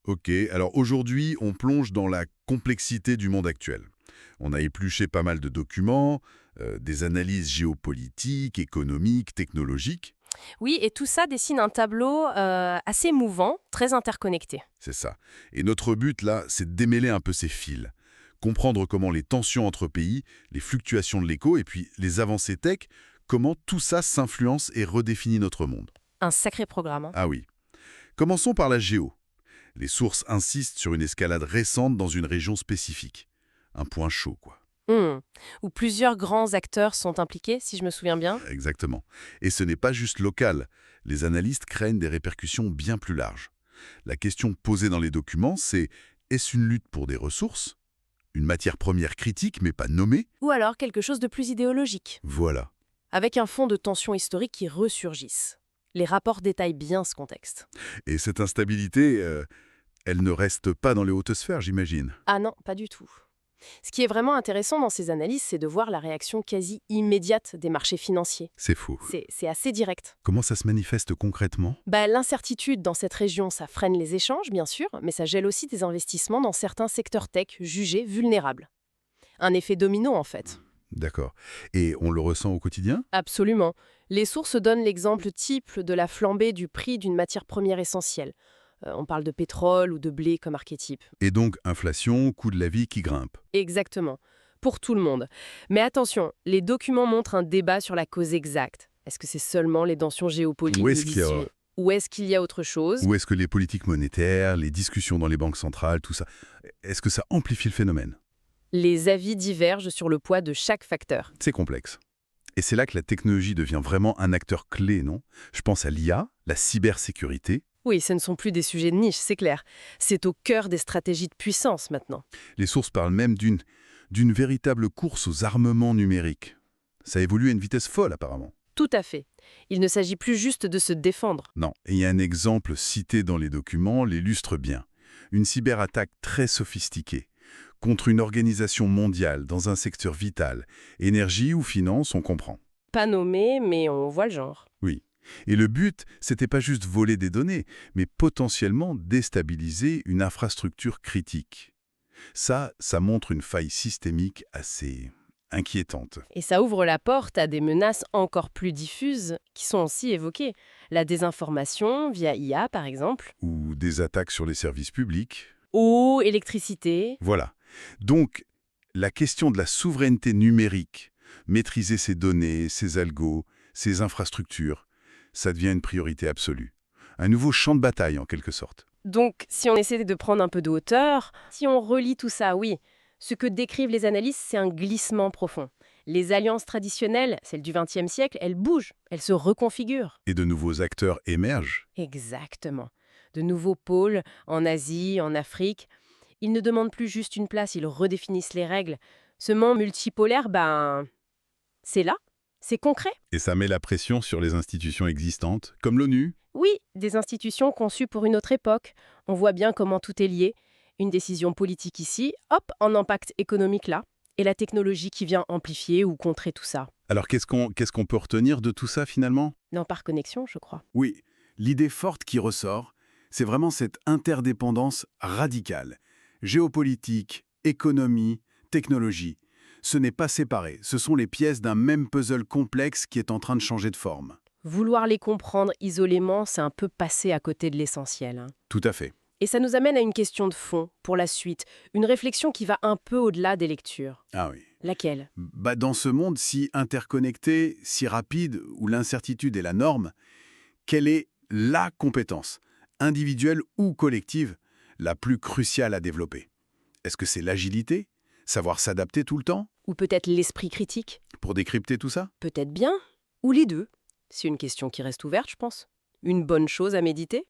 Ok, alors aujourd'hui, on plonge dans la complexité du monde actuel. On a épluché pas mal de documents, des analyses géopolitiques, économiques, technologiques, Oui, et tout ça dessine un tableau assez mouvant, très interconnecté. c'est ça. Et notre but là, c'est de démêler un peu ces fils, comprendre comment les tensions entre pays, les fluctuations de l'éco et puis les avancées tech, comment tout ça s'influence et redéfinit notre monde. Un sacré programme, hein. Ah oui. Commençons par la géo. Les sources insistent sur une escalade récente dans une région spécifique. Un point chaud, quoi. Hmm. Où plusieurs grands acteurs sont impliqués, si je me souviens bien. Exactement. Et ce n'est pas juste local. Les analystes craignent des répercussions bien plus larges. La question posée dans les documents, c'est est-ce une lutte pour des ressources? Une matière première critique mais pas nommée? Ou alors quelque chose de plus idéologique, Voilà. avec un fond de tensions historiques qui ressurgissent. Les rapports détaillent bien ce contexte. Et cette instabilité, elle ne reste pas dans les hautes sphères, j'imagine. Ah non, pas du tout. Ce qui est vraiment intéressant dans ces analyses, c'est de voir la réaction quasi immédiate des marchés financiers. C'est faux. C'est assez direct. Comment ça se manifeste concrètement? L'incertitude dans cette région, ça freine les échanges, bien sûr, mais ça gèle aussi des investissements dans certains secteurs tech jugés vulnérables. Un effet domino, en fait. D'accord. Et on le ressent au quotidien? Absolument. Les sources donnent l'exemple type de la flambée du prix d'une matière première essentielle. On parle de pétrole ou de blé comme archétype. Et donc, inflation, coût de la vie qui grimpe. Exactement. Pour tout le monde. Mais attention, les documents montrent un débat sur la cause exacte. Est-ce que c'est seulement les tensions Où géopolitiques est-ce qu'il y a... ou est-ce qu'il y a autre chose? Où est-ce que les politiques monétaires, les discussions dans les banques centrales, tout ça, est-ce que ça amplifie le phénomène? Les avis divergent sur le poids de chaque facteur. C'est complexe. Et c'est là que la technologie devient vraiment un acteur clé, non? Je pense à l'IA, la cybersécurité. Oui, ce ne sont plus des sujets de niche, c'est clair. C'est au cœur des stratégies de puissance maintenant. Les sources parlent même d'une véritable course aux armements numériques. Ça évolue à une vitesse folle, apparemment. Tout à fait. Il ne s'agit plus juste de se défendre. Non, et il y a un exemple cité dans les documents l'illustre bien. Une cyberattaque très sophistiquée contre une organisation mondiale dans un secteur vital, énergie ou finance, on comprend. Pas nommé, mais on voit le genre. Oui. Et le but, c'était pas juste voler des données, mais potentiellement déstabiliser une infrastructure critique. Ça montre une faille systémique assez inquiétante. Et ça ouvre la porte à des menaces encore plus diffuses qui sont aussi évoquées. La désinformation via IA, par exemple. Ou des attaques sur les services publics. Eau, électricité. Voilà. Donc, la question de la souveraineté numérique, maîtriser ses données, ses algos, ses infrastructures, ça devient une priorité absolue. Un nouveau champ de bataille, en quelque sorte. Donc, si on essaie de prendre un peu de hauteur, si on relie tout ça, oui, ce que décrivent les analystes, c'est un glissement profond. Les alliances traditionnelles, celles du XXe siècle, elles bougent, elles se reconfigurent. Et de nouveaux acteurs émergent. Exactement. De nouveaux pôles, en Asie, en Afrique. Ils ne demandent plus juste une place, ils redéfinissent les règles. Ce monde multipolaire, c'est là, c'est concret. Et ça met la pression sur les institutions existantes, comme l'ONU. Oui, des institutions conçues pour une autre époque. On voit bien comment tout est lié. Une décision politique ici, hop, un impact économique là. Et la technologie qui vient amplifier ou contrer tout ça. Alors qu'est-ce qu'on peut retenir de tout ça finalement? Non, par connexion, je crois. Oui, l'idée forte qui ressort, c'est vraiment cette interdépendance radicale. Géopolitique, économie, technologie. Ce n'est pas séparé, ce sont les pièces d'un même puzzle complexe qui est en train de changer de forme. Vouloir les comprendre isolément, c'est un peu passer à côté de l'essentiel, hein. Tout à fait. Et ça nous amène à une question de fond, pour la suite. Une réflexion qui va un peu au-delà des lectures. Ah oui. Laquelle? Dans ce monde si interconnecté, si rapide, où l'incertitude est la norme, quelle est la compétence, individuelle ou collective, la plus cruciale à développer? Est-ce que c'est l'agilité? Savoir s'adapter tout le temps? Ou peut-être l'esprit critique? Pour décrypter tout ça? Peut-être bien? Ou les deux? C'est une question qui reste ouverte, je pense. Une bonne chose à méditer?